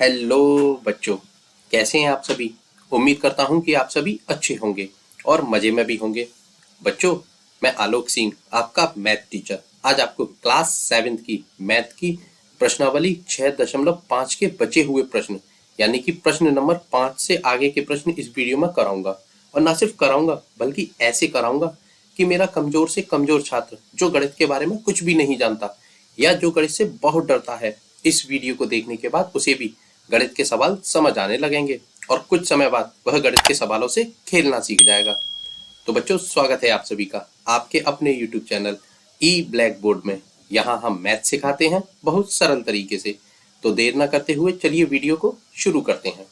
Hello बच्चों, कैसे हैं आप सभी। उम्मीद करता हूं कि आप सभी अच्छे होंगे और मजे में भी होंगे। बच्चों, मैं आलोक सिंह, आपका मैथ टीचर, आज आपको क्लास 7 की मैथ की प्रश्नावली 6.5 के बचे हुए प्रश्न यानी कि प्रश्न नंबर 5 से आगे के प्रश्न इस वीडियो में कराऊंगा। और ना सिर्फ कराऊंगा बल्कि ऐसे कराऊंगा कि मेरा कमजोर से कमजोर छात्र जो गणित के बारे में कुछ भी नहीं जानता या जो गणित से बहुत डरता है, इस वीडियो को देखने के बाद उसे भी गणित के सवाल समझ आने लगेंगे और कुछ समय बाद वह गणित के सवालों से खेलना सीख जाएगा। तो बच्चों, स्वागत है आप सभी का आपके अपने YouTube चैनल ई ब्लैक बोर्ड में। यहाँ हम मैथ सिखाते हैं बहुत सरल तरीके से। तो देर न करते हुए चलिए वीडियो को शुरू करते हैं।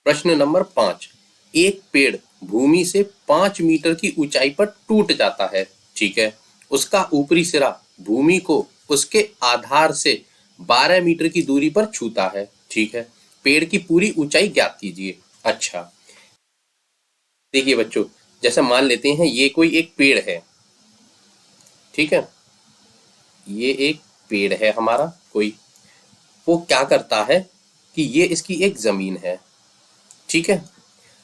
प्रश्न नंबर 5। एक पेड़ भूमि से 5 मीटर की ऊंचाई पर टूट जाता है, ठीक है। उसका ऊपरी सिरा भूमि को उसके आधार से 12 मीटर की दूरी पर छूता है, ठीक है। पेड़ की पूरी ऊंचाई ज्ञात कीजिए। अच्छा, देखिए बच्चों, जैसे मान लेते हैं ये कोई एक पेड़ है, ठीक है। ये एक पेड़ है हमारा कोई। वो क्या करता है कि ये इसकी एक जमीन है, ठीक है।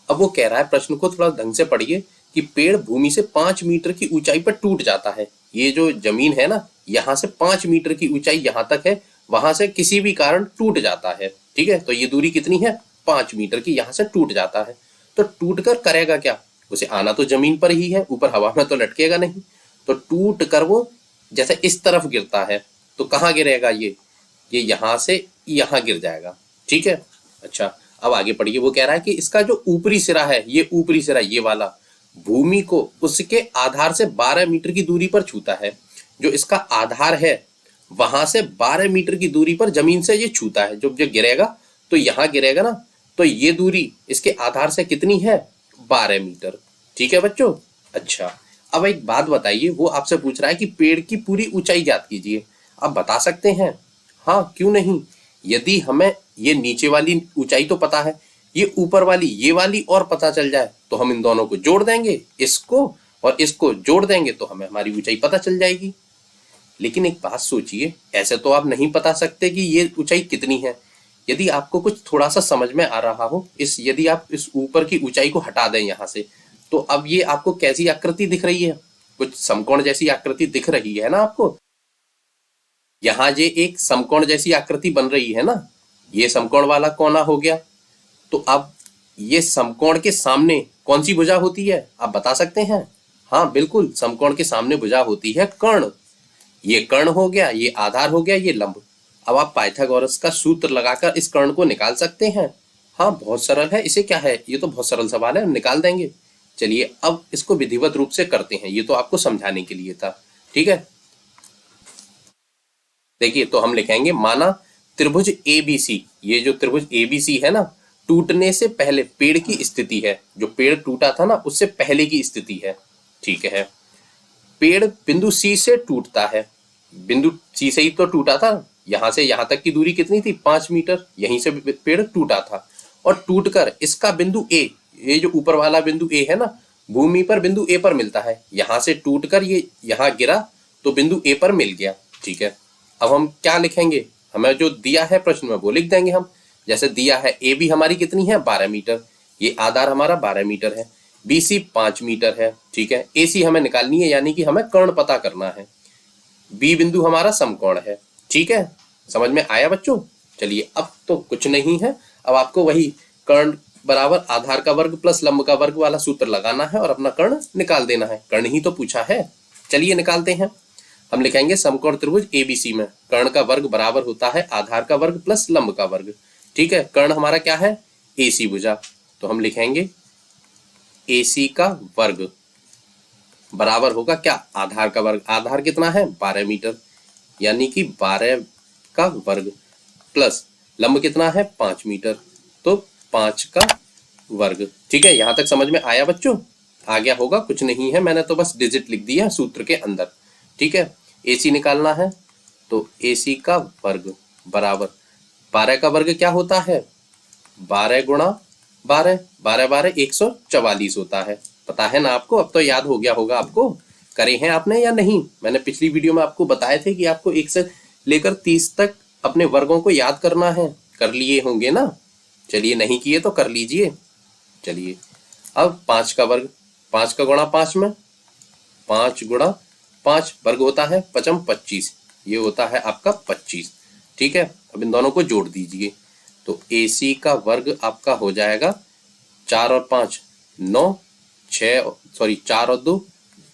अब वो कह रहा है, प्रश्न को थोड़ा ढंग से पढ़िए, कि पेड़ भूमि से 5 मीटर की ऊंचाई पर टूट जाता है। ये जो जमीन है ना, यहाँ से 5 मीटर की ऊंचाई यहाँ तक है, वहां से किसी भी कारण टूट जाता है, ठीक है। तो ये दूरी कितनी है? 5 मीटर की, यहाँ से टूट जाता है। तो टूट कर करेगा क्या? उसे आना तो जमीन पर ही है, ऊपर हवा में तो लटकेगा नहीं। तो टूट कर वो जैसे इस तरफ गिरता है, तो कहाँ गिरेगा? ये यहाँ से यहाँ गिर जाएगा, ठीक है। अच्छा, अब आगे पढ़िए। वो कह रहा है कि इसका जो ऊपरी सिरा है, ये ऊपरी सिरा ये वाला भूमि को उसके आधार से 12 मीटर की दूरी पर छूता है। जो इसका आधार है वहां से 12 मीटर की दूरी पर जमीन से ये छूता है। जब गिरेगा तो यहाँ गिरेगा ना, तो ये दूरी इसके आधार से कितनी है? 12 मीटर, ठीक है बच्चों। अच्छा, अब एक बात बताइए, वो आपसे पूछ रहा है कि पेड़ की पूरी ऊंचाई ज्ञात कीजिए। आप बता सकते हैं? हाँ, क्यों नहीं। यदि हमें ये नीचे वाली ऊंचाई तो पता है, ये ऊपर वाली ये वाली और पता चल जाए तो हम इन दोनों को जोड़ देंगे, इसको और इसको जोड़ देंगे तो हमें हमारी ऊंचाई पता चल जाएगी। लेकिन एक बात सोचिए, ऐसे तो आप नहीं बता सकते कि ये ऊंचाई कितनी है। यदि आपको कुछ थोड़ा सा समझ में आ रहा हो, यदि आप इस ऊपर की ऊंचाई को हटा दें यहाँ से, तो अब ये आपको कैसी आकृति दिख रही है? कुछ समकोण जैसी आकृति दिख रही है ना आपको। यहाँ ये एक समकोण जैसी आकृति बन रही है ना, ये समकोण वाला कोना हो गया। तो अब ये समकोण के सामने कौन सी भुजा होती है? आप बता सकते हैं? हाँ बिल्कुल, समकोण के सामने भुजा होती है कर्ण। ये कर्ण हो गया, ये आधार हो गया, ये लंब। अब आप पाइथागोरस का सूत्र लगाकर इस कर्ण को निकाल सकते हैं। हाँ, बहुत सरल है। इसे क्या है, ये तो बहुत सरल सवाल है, निकाल देंगे। चलिए अब इसको विधिवत रूप से करते हैं, ये तो आपको समझाने के लिए था, ठीक है। देखिए, तो हम लिखेंगे, माना त्रिभुज ABC, ये जो त्रिभुज ABC है ना, टूटने से पहले पेड़ की स्थिति है। जो पेड़ टूटा था ना, उससे पहले की स्थिति है, ठीक है। पेड़ बिंदु C से टूटता है। बिंदु C से ही तो टूटा था। यहां से यहां तक की दूरी कितनी थी? 5 मीटर। यहीं से पेड़ टूटा था और टूटकर इसका बिंदु A, ये जो ऊपर वाला बिंदु A है ना, भूमि पर बिंदु A पर मिलता है। यहां से टूटकर ये यहां गिरा तो बिंदु A पर मिल गया, ठीक है। अब हम क्या लिखेंगे? हमें जो दिया है प्रश्न में वो लिख देंगे हम। जैसे दिया है AB हमारी कितनी है? 12 मीटर। ये आधार हमारा 12 मीटर है। BC 5 मीटर है, ठीक है। AC हमें निकालनी है, यानी कि हमें कर्ण पता करना है। B बिंदु हमारा समकोण है, ठीक है। समझ में आया बच्चों? चलिए, अब तो कुछ नहीं है, अब आपको वही कर्ण बराबर आधार का वर्ग प्लस लंब का वर्ग वाला सूत्र लगाना है और अपना कर्ण निकाल देना है। कर्ण ही तो पूछा है, चलिए निकालते हैं। हम लिखेंगे समकोण त्रिभुज ABC में कर्ण का वर्ग बराबर होता है आधार का वर्ग प्लस लंब का वर्ग, ठीक है। कर्ण हमारा क्या है? AC भुजा। तो हम लिखेंगे AC का वर्ग बराबर होगा क्या? आधार का वर्ग। आधार कितना है? 12 मीटर, यानी कि 12 का वर्ग प्लस लंब कितना है? 5 मीटर, तो 5 का वर्ग, ठीक है। यहां तक समझ में आया बच्चों? आ गया होगा, कुछ नहीं है, मैंने तो बस डिजिट लिख दिया सूत्र के अंदर, ठीक है। AC निकालना है तो AC का वर्ग बराबर 12 का वर्ग क्या होता है? 12 गुणा 12, 12 12 144 होता है। पता है ना आपको? अब तो याद हो गया होगा आपको। करे हैं आपने या नहीं? मैंने पिछली वीडियो में आपको बताए थे कि आपको 1 से लेकर 30 तक अपने वर्गों को याद करना है। कर लिए होंगे ना? चलिए, नहीं किए तो कर लीजिए। चलिए, अब 5 का वर्ग, 5 का गुणा 5 में, 5 गुणा 5 वर्ग होता है 5 25, ये होता है आपका 25। ठीक है, अब इन दोनों को जोड़ दीजिए तो AC का वर्ग आपका हो जाएगा 4 और 5 9, 6 सॉरी 4 और 2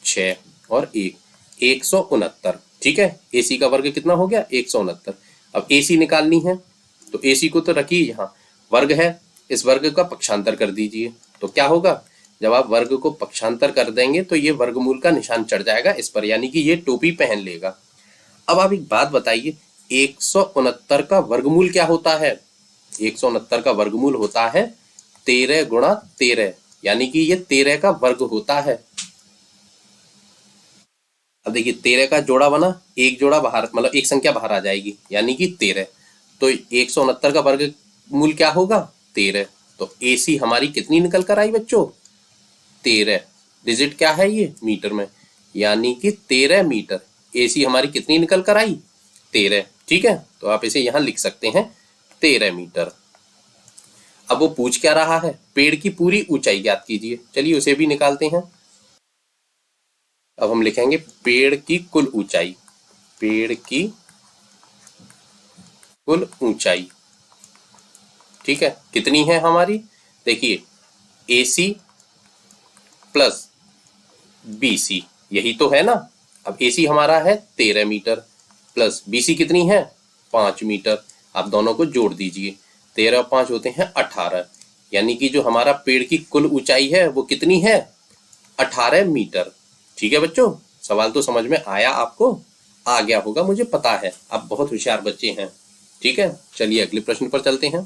6 और 1 169। ठीक है, AC का वर्ग कितना हो गया? 169। अब AC निकालनी है तो AC को तो रखिए, यहाँ वर्ग है, इस वर्ग का पक्षांतर कर दीजिए तो क्या होगा? जब आप वर्ग को पक्षांतर कर देंगे तो ये वर्गमूल का निशान चढ़ जाएगा इस पर, यानी कि ये टोपी पहन लेगा। अब आप एक बात बताइए, 169 का वर्गमूल क्या होता है? 169 का वर्गमूल होता है 13 गुणा 13, यानी कि ये 13 का वर्ग होता है। अब देखिए 13 का जोड़ा बना, एक जोड़ा बाहर, मतलब एक संख्या बाहर आ जाएगी, यानी कि 13। तो 169 का वर्गमूल क्या होगा? 13। तो AC हमारी कितनी निकल कर आई बच्चों? 13। डिजिट क्या है ये? मीटर में, यानी कि 13 मीटर। AC हमारी कितनी निकल कर आई? 13। ठीक है, तो आप इसे यहां लिख सकते हैं 13 मीटर। अब वो पूछ क्या रहा है? पेड़ की पूरी ऊंचाई ज्ञात कीजिए। चलिए उसे भी निकालते हैं। अब हम लिखेंगे पेड़ की कुल ऊंचाई। पेड़ की कुल ऊंचाई, ठीक है, कितनी है हमारी? देखिए AC प्लस BC, यही तो है ना। अब AC हमारा है 13 मीटर प्लस BC कितनी है? 5 मीटर। आप दोनों को जोड़ दीजिए, 13 और 5 होते हैं 18, यानी कि जो हमारा पेड़ की कुल ऊंचाई है वो कितनी है? 18 मीटर। ठीक है बच्चों, सवाल तो समझ में आया आपको? आ गया होगा, मुझे पता है, आप बहुत होशियार बच्चे हैं। ठीक है, चलिए अगले प्रश्न पर चलते हैं।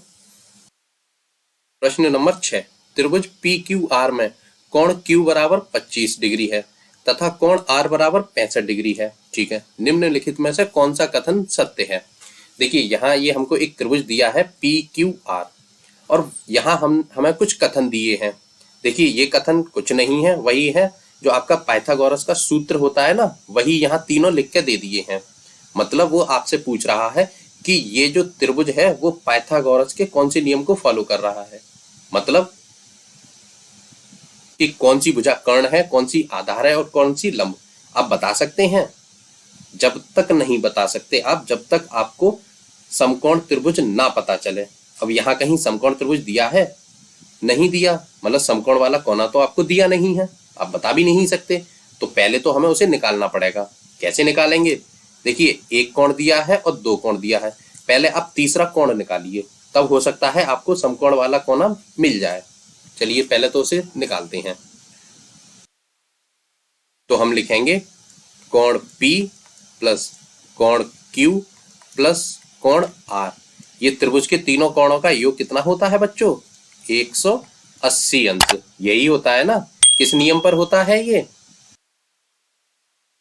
प्रश्न नंबर 6, त्रिभुज PQR में कोण Q बराबर 25 डिग्री है तथा कोण R बराबर 65 डिग्री है। ठीक है, निम्नलिखित में से कौन सा कथन सत्य है? देखिए यहाँ ये हमको एक त्रिभुज दिया है PQR और यहाँ हमें कुछ कथन दिए हैं। देखिए ये कथन कुछ नहीं है, वही है जो आपका पाइथागोरस का सूत्र होता है ना, वही यहाँ तीनों लिख के दे दिए हैं। मतलब वो आपसे पूछ रहा है कि ये जो त्रिभुज है वो पाइथागोरस के कौन से नियम को फॉलो कर रहा है, मतलब कि कौन सी भुजा कर्ण है, कौन सी आधार है और कौन सी लंब। आप बता सकते हैं? जब तक नहीं बता सकते आप, जब तक आपको समकोण त्रिभुज ना पता चले। अब यहाँ कहीं समकोण त्रिभुज दिया है? नहीं दिया, मतलब समकोण वाला कोना तो आपको दिया नहीं है, आप बता भी नहीं सकते। तो पहले तो हमें उसे निकालना पड़ेगा। कैसे निकालेंगे? देखिए एक कोण दिया है और दो कोण दिया है, पहले आप तीसरा कोण निकालिए, तब हो सकता है आपको समकोण वाला कोना मिल जाए। चलिए पहले तो उसे निकालते हैं। तो हम लिखेंगे कोण P प्लस कोण Q प्लस कोण R। ये त्रिभुज के तीनों कोणों का योग कितना होता है बच्चों? 180 अंश। यही होता है ना। किस नियम पर होता है ये?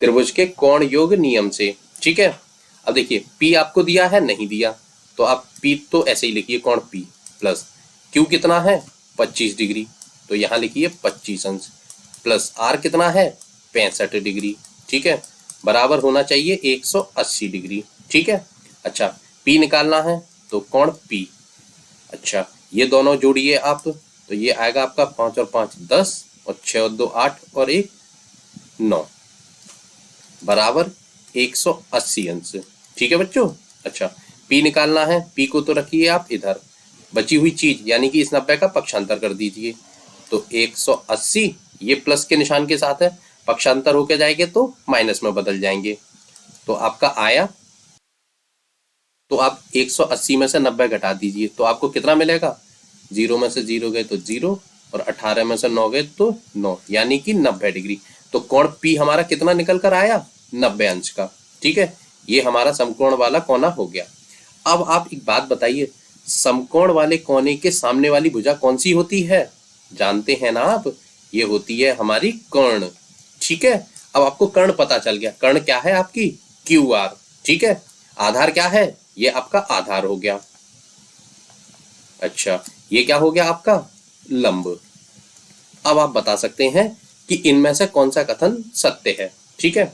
त्रिभुज के कोण योग नियम से। ठीक है, अब देखिए P आपको दिया है, नहीं दिया, तो आप P तो ऐसे ही लिखिए कोण P प्लस Q कितना है? 25 डिग्री, तो यहाँ लिखिए 25 अंश प्लस R कितना है? 65 डिग्री। ठीक है, बराबर होना चाहिए 180 डिग्री। ठीक है, अच्छा P निकालना है तो कोण P। अच्छा ये दोनों जोड़िए आप, तो ये आएगा आपका 5 और 5 10 और 6 और 2 8 और 1 9 बराबर 180 अंश। ठीक है बच्चों। अच्छा P निकालना है, P को तो रखिए आप इधर, बची हुई चीज यानी कि इस 90 का पक्षांतर कर दीजिए। तो 180 ये प्लस के निशान के साथ है, पक्षांतर होके जाएंगे तो माइनस में बदल जाएंगे। तो आपका आया, तो आप 180 में से 90 घटा दीजिए तो आपको कितना मिलेगा? 0 में से 0 गए तो 0 और 18 में से 9 गए तो 9, यानी कि 90 डिग्री। तो कोण P हमारा कितना निकल कर आया? 90 अंश का। ठीक है, ये हमारा समकोण वाला कोना हो गया। अब आप एक बात बताइए, समकोण वाले कोने के सामने वाली भुजा कौन सी होती है? जानते हैं ना आप? ये होती है हमारी कर्ण। ठीक है, अब आपको कर्ण पता चल गया। कर्ण क्या है आपकी? QR। ठीक है, आधार क्या है? ये आपका आधार हो गया। अच्छा ये क्या हो गया आपका? लंब। अब आप बता सकते हैं कि इनमें से कौन सा कथन सत्य है। ठीक है,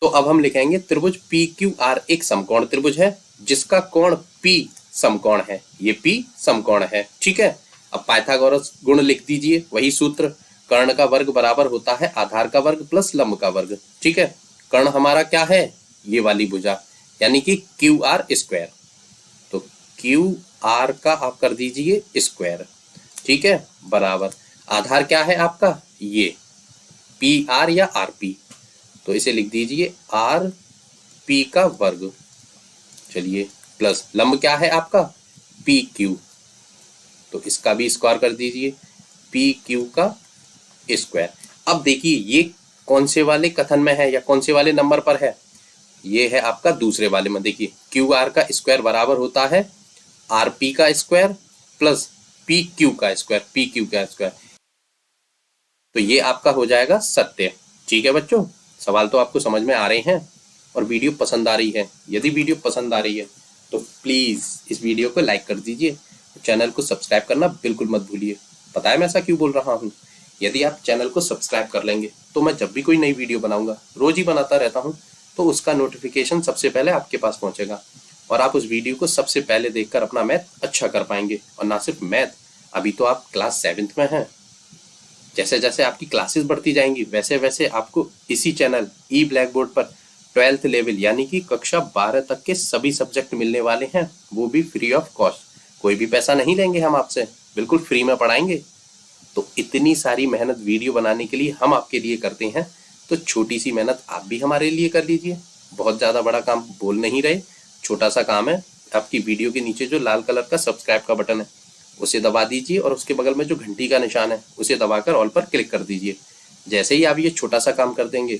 तो अब हम लिखेंगे त्रिभुज पी क्यू आर एक समकोण त्रिभुज है जिसका कोण P समकोण है, ये P समकोण है। ठीक है, अब पाइथागोरस गुण लिख दीजिए, वही सूत्र, कर्ण का वर्ग बराबर होता है आधार का वर्ग प्लस लंब का वर्ग। ठीक है, कर्ण हमारा क्या है, ये वाली भुजा, यानी कि क्यू आर स्क्वायर, तो क्यू आर का आप कर दीजिए स्क्वायर। ठीक है, बराबर आधार क्या है आपका, ये पी आर या आर पी, तो इसे लिख दीजिए आर पी का वर्ग। चलिए, प्लस लंब क्या है आपका, पी क्यू, तो इसका भी स्क्वायर कर दीजिए, पी क्यू का स्क्वायर। अब देखिए ये कौन से वाले कथन में है या कौन से वाले नंबर पर है, ये है आपका दूसरे वाले में। देखिए क्यू आर का स्क्वायर बराबर होता है आर पी का स्क्वायर प्लस पी क्यू का स्क्वायर, पी क्यू का स्क्वायर, तो ये आपका हो जाएगा सत्य। ठीक है बच्चों, सवाल तो आपको समझ में आ रहे हैं और वीडियो पसंद आ रही है। यदि वीडियो पसंद आ रही है तो प्लीज इस वीडियो को लाइक कर दीजिए, चैनल को सब्सक्राइब करना बिल्कुल मत भूलिए। पता है मैं ऐसा क्यों बोल रहा हूँ, यदि आप चैनल को सब्सक्राइब कर लेंगे तो मैं जब भी कोई नई वीडियो बनाऊंगा, रोज ही बनाता रहता हूँ, तो उसका नोटिफिकेशन सबसे पहले आपके पास पहुंचेगा और आप उस वीडियो को सबसे पहले देखकर अपना मैथ अच्छा कर पाएंगे। और ना सिर्फ मैथ, अभी तो आप क्लास 7th में हैं, जैसे जैसे आपकी क्लासेस बढ़ती जाएंगी वैसे वैसे आपको इसी चैनल ई ब्लैक बोर्ड पर 12th लेवल यानी कि कक्षा 12 तक के सभी सब्जेक्ट मिलने वाले हैं, वो भी फ्री ऑफ कॉस्ट। कोई भी पैसा नहीं लेंगे हम आपसे, बिल्कुल फ्री में पढ़ाएंगे। तो इतनी सारी मेहनत वीडियो बनाने के लिए हम आपके लिए करते हैं, तो छोटी सी मेहनत आप भी हमारे लिए कर लीजिए। बहुत ज़्यादा बड़ा काम बोल नहीं रहे, छोटा सा काम है। आपकी वीडियो के नीचे जो लाल कलर का सब्सक्राइब का बटन है उसे दबा दीजिए और उसके बगल में जो घंटी का निशान है उसे दबाकर ऑल पर क्लिक कर दीजिए। जैसे ही आप ये छोटा सा काम कर देंगे,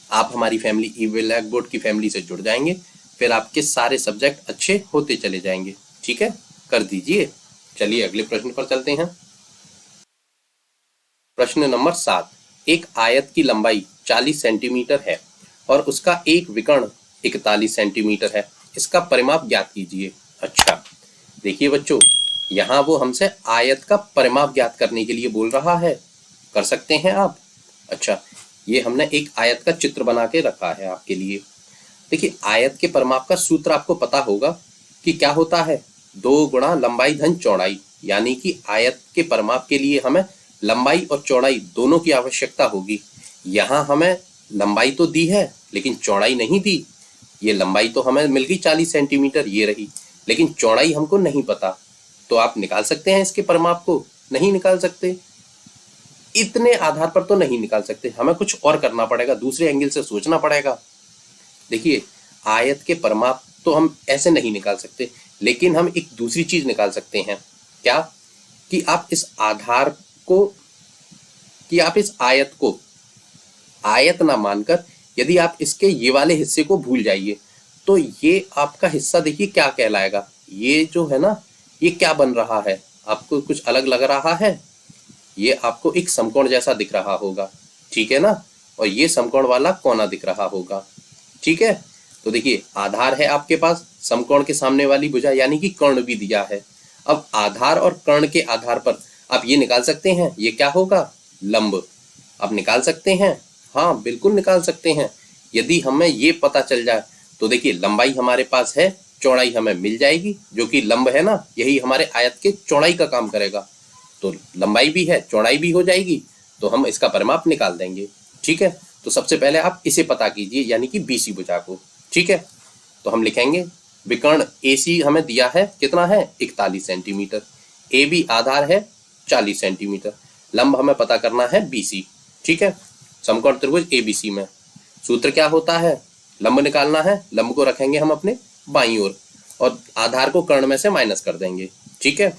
आप हमारी फैमिली ई ब्लैक बोर्ड की फैमिली से जुड़ जाएंगे, फिर आपके सारे सब्जेक्ट अच्छे होते चले जाएंगे। ठीक है, कर दीजिए। चलिए अगले प्रश्न पर चलते हैं। प्रश्न नंबर 7, एक आयत की लंबाई 40 सेंटीमीटर है और उसका एक विकर्ण 41 सेंटीमीटर है, इसका परिमाप ज्ञात कीजिए। अच्छा देखिए बच्चों, यहाँ वो हमसे आयत का परिमाप ज्ञात करने के लिए बोल रहा है, कर सकते हैं आप। अच्छा, ये हमने एक आयत का चित्र बना के रखा है आपके लिए। देखिए आयत के परिमाप का सूत्र आपको पता होगा कि क्या होता है, 2 गुणा लंबाई धन चौड़ाई, यानी कि आयत के परिमाप के लिए हमें लंबाई और चौड़ाई दोनों की आवश्यकता होगी। यहाँ हमें लंबाई तो दी है लेकिन चौड़ाई नहीं दी। ये लंबाई तो हमें मिल गई 40 सेंटीमीटर, ये रही, लेकिन चौड़ाई हमको नहीं पता। तो आप निकाल सकते हैं इसके परिमाप को, नहीं निकाल सकते, इतने आधार पर तो नहीं निकाल सकते, हमें कुछ और करना पड़ेगा, दूसरे एंगल से सोचना पड़ेगा। देखिए आयत के परिमाप तो हम ऐसे नहीं निकाल सकते, लेकिन हम एक दूसरी चीज निकाल सकते हैं। क्या, कि आप इस आधार को, कि आप इस आयत को आयत ना मानकर यदि आप इसके ये वाले हिस्से को भूल जाइए, तो ये आपका हिस्सा देखिए क्या कहलाएगा। ये जो है ना, ये क्या बन रहा है, आपको कुछ अलग लग रहा है, ये आपको एक समकोण जैसा दिख रहा होगा, ठीक है ना, और ये समकोण वाला कोना दिख रहा होगा। ठीक है, तो देखिए आधार है आपके पास, समकोण के सामने वाली भुजा यानी कि कर्ण भी दिया है। अब आधार और कर्ण के आधार पर आप ये निकाल सकते हैं, ये क्या होगा, लंब। आप निकाल सकते हैं, हाँ बिल्कुल निकाल सकते हैं। यदि हमें ये पता चल जाए तो देखिए लंबाई हमारे पास है, चौड़ाई हमें मिल जाएगी, जो कि लंब है ना, यही हमारे आयत के चौड़ाई का काम करेगा। तो लंबाई भी है, चौड़ाई भी हो जाएगी, तो हम इसका परिमाप निकाल देंगे। ठीक है, तो सबसे पहले आप इसे पता कीजिए, यानी कि बीसी भुजा को। ठीक है, तो हम लिखेंगे विकर्ण AC हमें दिया है, कितना है, 41 सेंटीमीटर, AB आधार है 40 सेंटीमीटर, लंब हमें पता करना है BC। ठीक है, समकोण त्रिभुज ABC में सूत्र क्या होता है, लंब निकालना है, लंब को रखेंगे हम अपने बाईं ओर और आधार को कर्ण में से माइनस कर देंगे। ठीक है,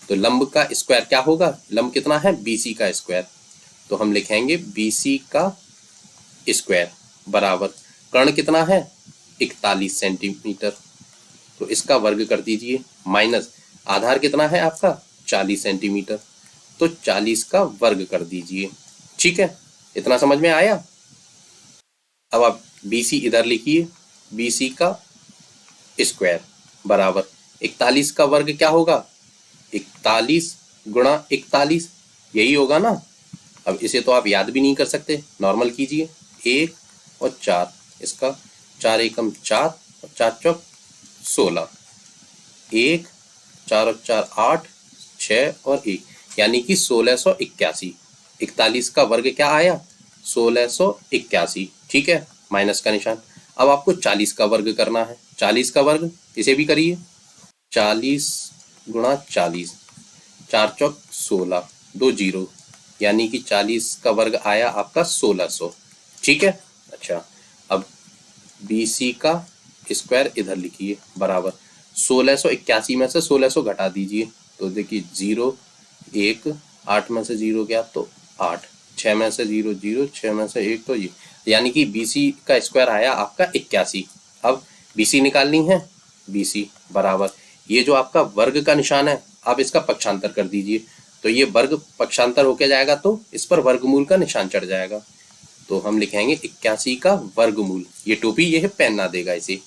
तो लंब का स्क्वायर क्या होगा, लंब कितना है, BC का स्क्वायर, तो हम लिखेंगे BC का स्क्वायर बराबर कर्ण कितना है, 41 सेंटीमीटर, तो इसका वर्ग कर दीजिए, माइनस आधार कितना है आपका 40 सेंटीमीटर, तो 40 का वर्ग कर दीजिए। ठीक है, इतना समझ में आया। अब आप BC इधर लिखिए, BC का स्क्वायर बराबर 41 का वर्ग क्या होगा, 41 गुणा 41, यही होगा ना। अब इसे तो आप याद भी नहीं कर सकते, नॉर्मल कीजिए, 1 और 4, इसका 4 एकम 4 और 4 चौक 16, 1 4 और 4 8 6 और 1, यानी कि 1681। 41 का वर्ग क्या आया? 1681। ठीक है, माइनस का निशान। अब आपको 40 का वर्ग करना है। 40 का वर्ग, इसे भी करिए। 40 गुणा 40, 4 चौक 16, 2 जीरो, यानी कि 40 का वर्ग आया आपका 1600। ठीक है, अच्छा अब BC का स्क्वायर इधर लिखिए बराबर 1681 में से 1600 घटा दीजिए, तो देखिए 0 1, 8 में से 0 गया तो 8, 6 में से 0 0, 6 में से 1 तो ये, यानी कि BC का स्क्वायर आया आपका 81। अब BC निकालनी है। BC बराबर ये जो आपका वर्ग का निशान है, आप इसका पक्षांतर कर दीजिए, तो ये वर्ग पक्षांतर होके जाएगा तो इस पर वर्गमूल का निशान चढ़ जाएगा, तो हम लिखेंगे 81 का वर्गमूल। ये टोपी ये है, पेन ना देगा इसे।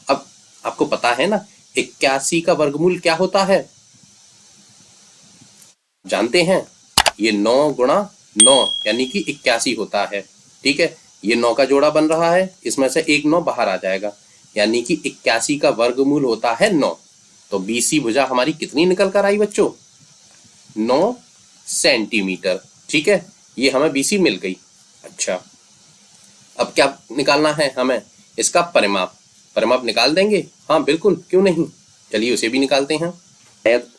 अब आपको पता है ना 81 का वर्गमूल क्या होता है, जानते हैं? ये 9 गुणा 9 यानी कि 81 होता है। ठीक है, ये 9 का जोड़ा बन रहा है, इसमें से एक 9 बाहर आ जाएगा, यानी कि 81 का वर्गमूल होता है 9। तो BC भुजा हमारी कितनी निकल कर आई बच्चों? 9 सेंटीमीटर। ठीक है, ये हमें BC मिल गई। अच्छा, अब क्या निकालना है हमें? इसका परिमाप। परिमाप निकाल देंगे? हाँ बिल्कुल, क्यों नहीं, चलिए उसे भी निकालते हैं। आयत,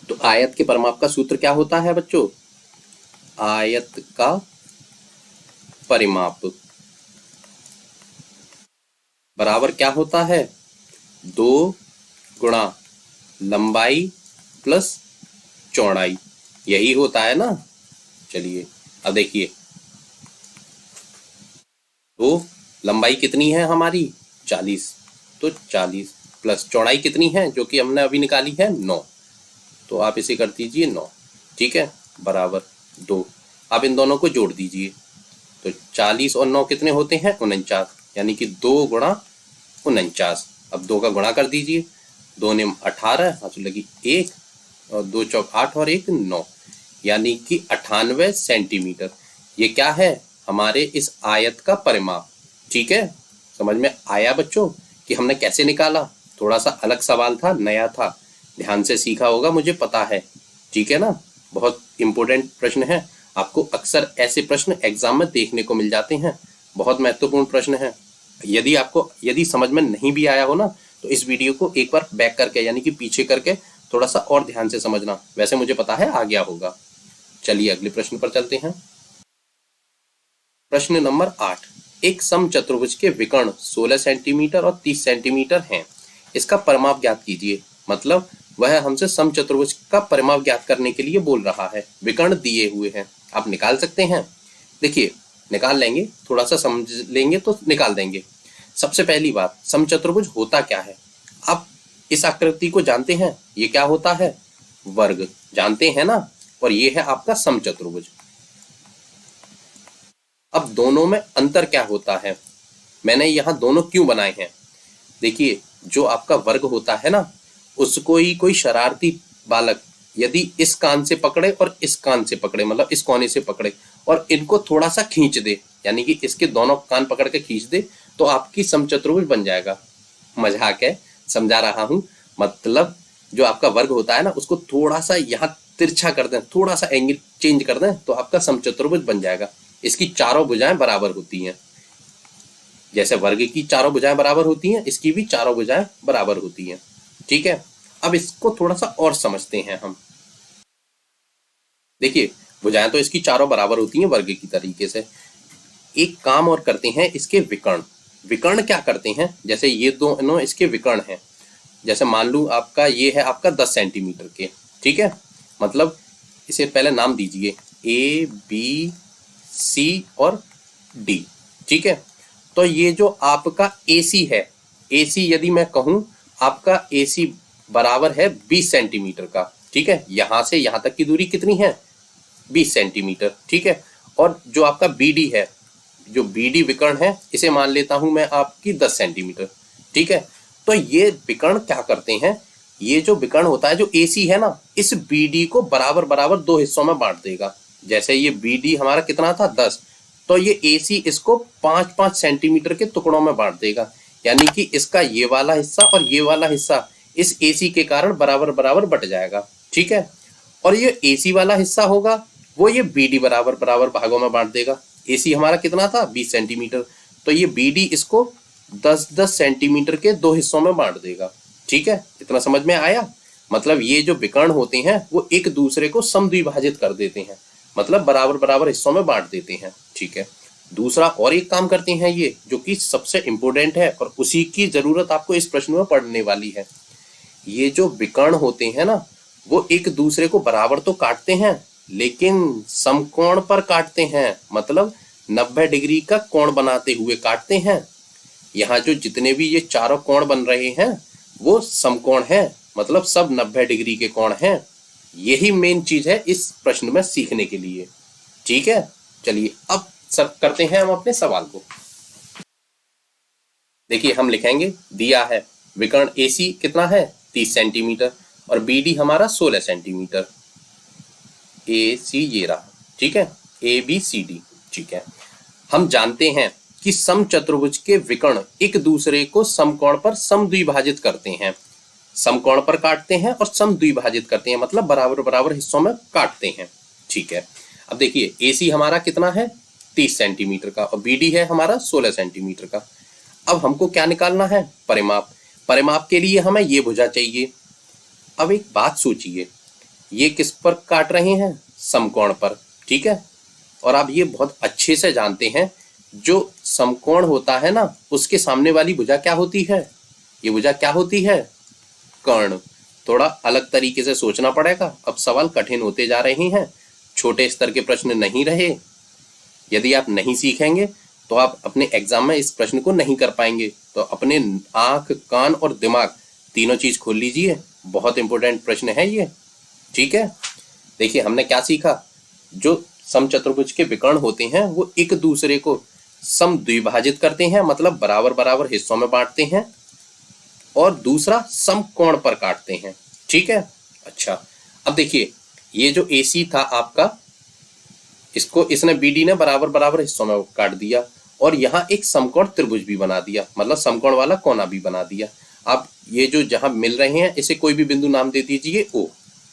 तो आयत के परिमाप का सूत्र क्या होता है बच्चों? आयत का परिमाप बराबर क्या होता है? 2 गुणा लंबाई प्लस चौड़ाई, यही होता है ना। चलिए अब देखिए, तो लंबाई कितनी है हमारी? 40, तो 40 प्लस चौड़ाई कितनी है जो कि हमने अभी निकाली है? 9, तो आप इसे कर दीजिए 9। ठीक है, बराबर 2। आप इन दोनों को जोड़ दीजिए, तो 40 और 9 कितने होते हैं? 49, यानी कि 2 गुणा 49। अब 2 का गुणा कर दीजिए, 2 ने 18, हाथ लगी 1, और 2 चौक 8 और 1 9, यानी कि 98 सेंटीमीटर। ये क्या है? हमारे इस आयत का परिमाप। ठीक है, समझ में आया बच्चों कि हमने कैसे निकाला? थोड़ा सा अलग सवाल था, नया था, ध्यान से सीखा होगा मुझे पता है। ठीक है ना, बहुत इंपॉर्टेंट प्रश्न है, आपको अक्सर ऐसे प्रश्न एग्जाम में देखने को मिल जाते हैं, बहुत महत्वपूर्ण प्रश्न है। यदि समझ में नहीं भी आया हो ना, तो इस वीडियो को एक बार बैक करके यानी कि पीछे करके थोड़ा सा और ध्यान से समझना, वैसे मुझे पता है आ गया होगा। चलिए अगले प्रश्न पर चलते हैं। प्रश्न नंबर 8, एक समचतुर्भुज के विकर्ण 16 सेंटीमीटर और 30 सेंटीमीटर हैं, इसका परिमाप ज्ञात कीजिए। मतलब वह हमसे समचतुर्भुज का परिमाप ज्ञात करने के लिए बोल रहा है, विकर्ण दिए हुए हैं। आप निकाल सकते हैं, देखिए निकाल लेंगे, थोड़ा सा समझ लेंगे तो निकाल देंगे। सबसे पहली बात, समचतुर्भुज होता क्या है? आप इस आकृति को जानते हैं, ये क्या होता है? वर्ग, जानते हैं ना, और ये है आपका समचतुर्भुज। अब दोनों में अंतर क्या होता है? मैंने यहाँ दोनों क्यों बनाए हैं? देखिए, जो आपका वर्ग होता है ना, उसको ही कोई शरारती बालक यदि इस कान से पकड़े और इस कान से पकड़े, मतलब इस कोने से पकड़े और इनको थोड़ा सा खींच दे, यानी कि इसके दोनों कान पकड़ के खींच दे, तो आपकी समचतुर्भुज बन जाएगा। मजाक है, समझा रहा हूं। मतलब जो आपका वर्ग होता है ना, उसको थोड़ा सा यहाँ तिरछा कर दें, थोड़ा सा एंगल चेंज कर दें, तो आपका समचतुर्भुज बन जाएगा। इसकी चारों भुजाएं बराबर होती हैं, जैसे वर्ग की चारों भुजाएं बराबर होती हैं, इसकी भी चारों भुजाएं बराबर होती हैं। ठीक है, अब इसको थोड़ा सा और समझते हैं हम। देखिए, भुजाएं तो इसकी चारों बराबर होती हैं वर्ग की तरीके से। एक काम और करते हैं, इसके विकर्ण। विकर्ण क्या करते हैं? जैसे ये दोनों इसके विकर्ण हैं, जैसे मान लू आपका ये है आपका 10 सेंटीमीटर के। ठीक है, मतलब इसे पहले नाम दीजिए A B C और D। ठीक है, तो ये जो आपका AC है, AC यदि मैं कहूं आपका AC बराबर है 20 सेंटीमीटर का। ठीक है, यहां से यहां तक की दूरी कितनी है? 20 सेंटीमीटर। ठीक है, और जो आपका BD है, जो BD विकर्ण है, इसे मान लेता हूं मैं आपकी 10 सेंटीमीटर। ठीक है, तो ये विकर्ण क्या करते हैं? ये जो विकर्ण होता है, जो AC है ना, इस BD को बराबर बराबर दो हिस्सों में बांट देगा। जैसे ये BD हमारा कितना था? 10, तो ये AC इसको 5-5 सेंटीमीटर के टुकड़ों में बांट देगा, यानी कि इसका ये वाला हिस्सा और ये वाला हिस्सा इस AC के कारण बराबर बराबर बट जाएगा, ठीक है। और ये AC वाला हिस्सा होगा वो ये BD बराबर बराबर भागों में बांट देगा। AC हमारा कितना था 20 सेंटीमीटर, तो ये BD इसको 10-10 सेंटीमीटर के दो हिस्सों में बांट देगा, ठीक है। इतना समझ में आया? मतलब ये जो विकर्ण होते हैं वो एक दूसरे को समद्विभाजित कर देते हैं, मतलब बराबर बराबर हिस्सों में बांट देते हैं, ठीक है। दूसरा और एक काम करते हैं ये, जो कि सबसे इंपॉर्टेंट है और उसी की जरूरत आपको इस प्रश्न में पड़ने वाली है। ये जो विकर्ण होते हैं ना वो एक दूसरे को बराबर तो काटते हैं लेकिन समकोण पर काटते हैं, मतलब 90 डिग्री का कोण बनाते हुए काटते हैं। यहाँ जो जितने भी ये चारों कोण बन रहे हैं वो समकोण हैं, मतलब सब 90 डिग्री के कोण हैं। यही मेन चीज है इस प्रश्न में सीखने के लिए, ठीक है। चलिए अब सब करते हैं हम अपने सवाल को। देखिए हम लिखेंगे, दिया है विकर्ण AC कितना है 30 सेंटीमीटर और BD हमारा 16 सेंटीमीटर। AC ये रहा, ठीक है, ABCD, ठीक है। हम जानते हैं कि समचतुर्भुज के विकर्ण एक दूसरे को समकोण पर समद्विभाजित करते हैं, समकोण पर काटते हैं और समद्विभाजित करते हैं, मतलब बराबर बराबर हिस्सों में काटते हैं, ठीक है। अब देखिए AC हमारा कितना है 30 सेंटीमीटर का और BD है हमारा 16 सेंटीमीटर का। अब हमको क्या निकालना है? परिमाप। परिमाप के लिए हमें ये भुजा चाहिए। अब एक बात सोचिए, ये किस पर काट रहे हैं? समकोण पर, ठीक है। और आप ये बहुत अच्छे से जानते हैं जो समकोण होता है ना उसके सामने वाली भुजा क्या होती है? ये भुजा क्या होती है? कर्ण। थोड़ा अलग तरीके से सोचना पड़ेगा, अब सवाल कठिन होते जा रहे हैं, छोटे स्तर के प्रश्न नहीं रहे। यदि आप नहीं सीखेंगे तो आप अपने एग्जाम में इस प्रश्न को नहीं कर पाएंगे। तो अपने आंख, कान और दिमाग तीनों चीज खोल लीजिए, बहुत इंपॉर्टेंट प्रश्न है ये, ठीक है। देखिए हमने क्या सीखा, जो समचतुर्भुज के विकर्ण होते हैं वो एक दूसरे को समद्विभाजित करते हैं, मतलब बराबर बराबर हिस्सों में बांटते हैं, और दूसरा समकोण पर काटते हैं, ठीक है। अच्छा अब देखिए ये जो AC था आपका, इसको इसने BD ने बराबर बराबर हिस्सों में काट दिया और यहाँ एक समकोण त्रिभुज भी बना दिया, मतलब समकोण वाला कोना भी बना दिया। अब ये जो जहां मिल रहे हैं इसे कोई भी बिंदु नाम दे दीजिए O,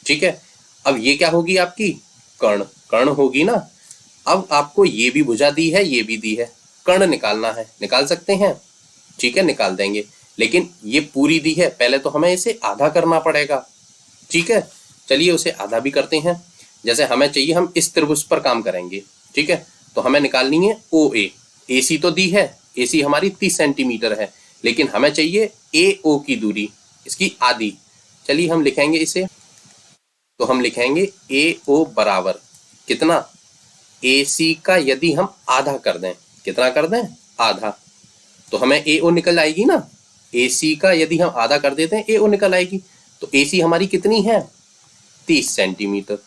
ठीक है। अब ये क्या होगी आपकी? कर्ण। कर्ण होगी ना। अब आपको ये भी भुजा दी है, ये भी दी है, कर्ण निकालना है, निकाल सकते हैं, ठीक है, निकाल देंगे। लेकिन ये पूरी दी है, पहले तो हमें इसे आधा करना पड़ेगा, ठीक है। चलिए उसे आधा भी करते हैं। जैसे हमें चाहिए, हम इस त्रिभुज पर काम करेंगे, ठीक है। तो हमें निकालनी है OA। AC तो दी है, AC हमारी 30 सेंटीमीटर है, लेकिन हमें चाहिए AO की दूरी, इसकी आधी। चलिए हम लिखेंगे इसे, तो हम लिखेंगे AO बराबर कितना? AC का यदि हम आधा कर दें, कितना कर दें? आधा, तो हमें AO निकल आएगी ना। AC का यदि हम आधा कर देते हैं AO निकल आएगी। तो AC हमारी कितनी है? 30 सेंटीमीटर।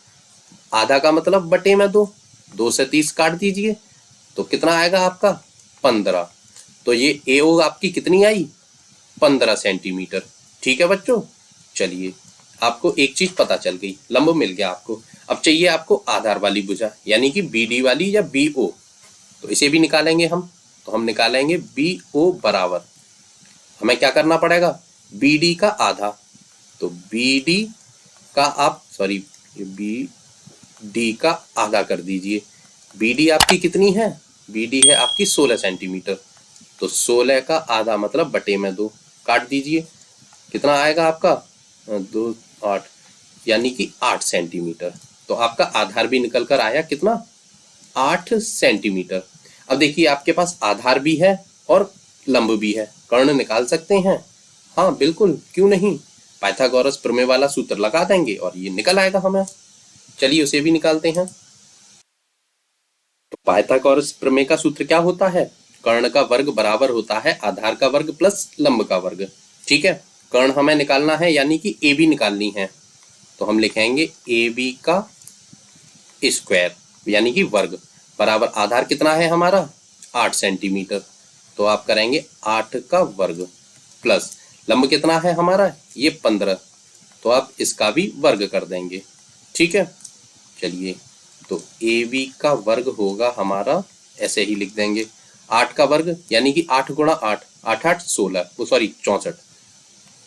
आधा का मतलब बटे में 2, 2 से 30 काट दीजिए तो कितना आएगा आपका? 15। तो ये AO आपकी कितनी आई? 15 सेंटीमीटर, ठीक है बच्चों। चलिए आपको एक चीज पता चल गई, लंब मिल गया आपको। अब चाहिए आपको आधार वाली भुजा, यानी कि BD वाली या BO, तो इसे भी निकालेंगे हम। तो हम निकालेंगे BO बराबर, हमें क्या करना पड़ेगा? BD का आधा, तो BD का आप BD का आधा कर दीजिए। BD आपकी कितनी है? BD है आपकी 16 सेंटीमीटर, तो 16 का आधा मतलब बटे में 2, काट दीजिए, कितना आएगा आपका? 2 8, यानी कि 8 सेंटीमीटर। तो आपका आधार भी निकल कर आया कितना? 8 सेंटीमीटर। अब देखिए आपके पास आधार भी है और लंब भी है, कर्ण निकाल सकते हैं? हाँ बिल्कुल, क्यों नहीं। पाइथागोरस प्रमेय वाला सूत्र लगा देंगे और ये निकल आएगा हमें। चलिए उसे भी निकालते हैं। तो पाइथागोरस प्रमेय का सूत्र क्या होता है? कर्ण का वर्ग बराबर होता है आधार का वर्ग प्लस लंब का वर्ग, ठीक है। कर्ण हमें निकालना है, यानी कि AB निकालनी है, तो हम लिखेंगे AB का स्क्वायर, यानी कि वर्ग, बराबर आधार कितना है हमारा? 8 सेंटीमीटर, तो आप करेंगे 8 का वर्ग प्लस लंब कितना है हमारा? ये 15, तो आप इसका भी वर्ग कर देंगे, ठीक है। चलिए तो AB का वर्ग होगा हमारा ऐसे ही लिख देंगे। 8 का वर्ग यानी कि 8 गुणा 8, 8 8 16, वो सॉरी 64,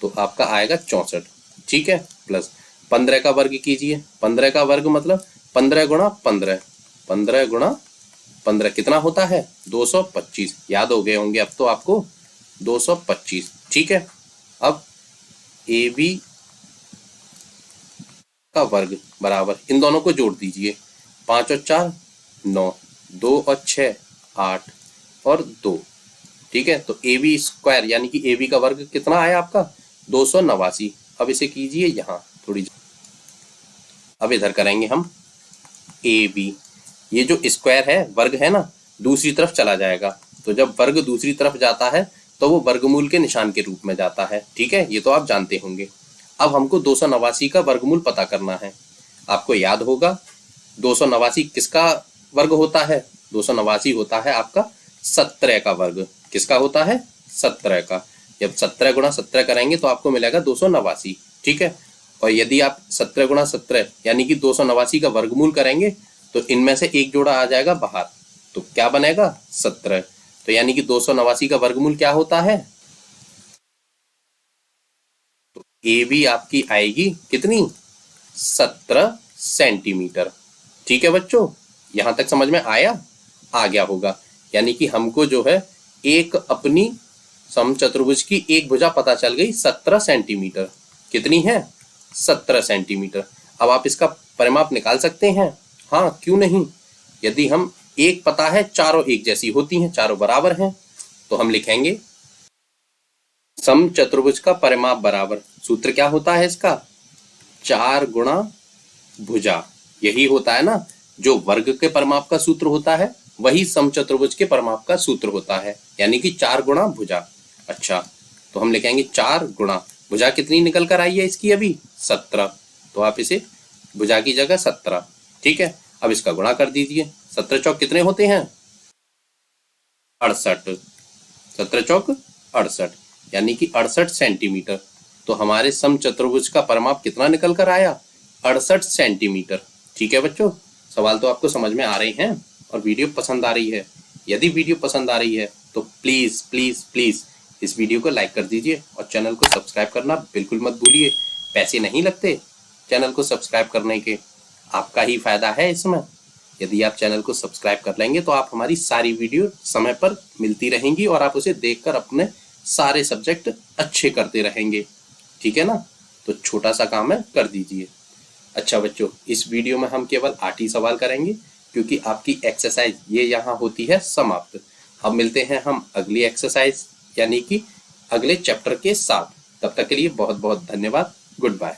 तो आपका आएगा 64, ठीक है। प्लस 15 का वर्ग कीजिए, 15 का वर्ग मतलब 15 गुणा 15, 15 गुणा 15 कितना होता है 225, याद हो गए होंगे अब तो आपको 225, ठीक है। अब AB का वर्ग बराबर इन दोनों को जोड़ दीजिए, 5 और 4 9, 2 और 6 8 और 2, ठीक है। तो AB स्क्वायर यानी कि AB का वर्ग कितना आया आपका 289। अब इसे कीजिए यहाँ थोड़ी, अब इधर करेंगे हम AB, ये जो स्क्वायर है वर्ग है ना दूसरी तरफ चला जाएगा, तो जब वर्ग दूसरी तरफ जाता है तो वो वर्गमूल के निशान के रूप में जाता है, ठीक है, ये तो आप जानते होंगे। अब हमको 289 का वर्गमूल पता करना है। आपको याद होगा 289 किसका वर्ग होता है, 289 होता है आपका 17 का वर्ग। किसका होता है 17 का। जब 17 गुणा 17 करेंगे तो आपको मिलेगा 289, ठीक है। और यदि आप 17 गुणा 17 यानी कि 289 का वर्गमूल करेंगे तो इनमें से एक जोड़ा आ जाएगा बाहर, तो क्या बनेगा 17। तो यानी कि 289 का वर्गमूल क्या होता है, तो AB आपकी आएगी कितनी 17 सेंटीमीटर, ठीक है बच्चों। यहां तक समझ में आया, आ गया होगा। यानी कि हमको जो है एक अपनी समचतुर्भुज की एक भुजा पता चल गई 17 सेंटीमीटर, कितनी है 17 सेंटीमीटर। अब आप इसका परिमाप निकाल सकते हैं, हाँ क्यों नहीं। यदि हम एक पता है चारों एक जैसी होती हैं, चारों बराबर हैं, तो हम लिखेंगे समचतुर्भुज का परिमाप बराबर, सूत्र क्या होता है इसका 4 गुणा भुजा, यही होता है ना, जो वर्ग के परिमाप का सूत्र होता है वही समचतुर्भुज के परिमाप का सूत्र होता है, यानी कि 4 गुणा भुजा। अच्छा, तो हम लिखेंगे 4 गुणा भुजा कितनी निकल कर आई है इसकी अभी 17, तो आप इसे भुजा की जगह 17, ठीक है। अब इसका गुणा कर दीजिए, 17 चौक कितने होते हैं 68, 17 चौक 68 यानी कि 68 सेंटीमीटर। तो हमारे समचतुर्भुज का परिमाप कितना निकल कर आया 68 सेंटीमीटर, ठीक है बच्चों। सवाल तो आपको समझ में आ रहे हैं और वीडियो पसंद आ रही है। यदि वीडियो पसंद आ रही है तो प्लीज प्लीज प्लीज इस वीडियो को लाइक कर दीजिए और चैनल को सब्सक्राइब करना बिल्कुल मत भूलिए। पैसे नहीं लगते चैनल को सब्सक्राइब करने के, आपका ही फायदा है इसमें। यदि आप चैनल को सब्सक्राइब कर लेंगे तो आप हमारी सारी वीडियो समय पर मिलती रहेंगी और आप उसे देखकर अपने सारे सब्जेक्ट अच्छे करते रहेंगे, ठीक है ना। तो छोटा सा काम है, कर दीजिए। अच्छा बच्चों, इस वीडियो में हम केवल 8 ही सवाल करेंगे क्योंकि आपकी एक्सरसाइज ये यहाँ होती है समाप्त। अब मिलते हैं हम अगली एक्सरसाइज यानी कि अगले चैप्टर के साथ। तब तक के लिए बहुत बहुत धन्यवाद। Good bye.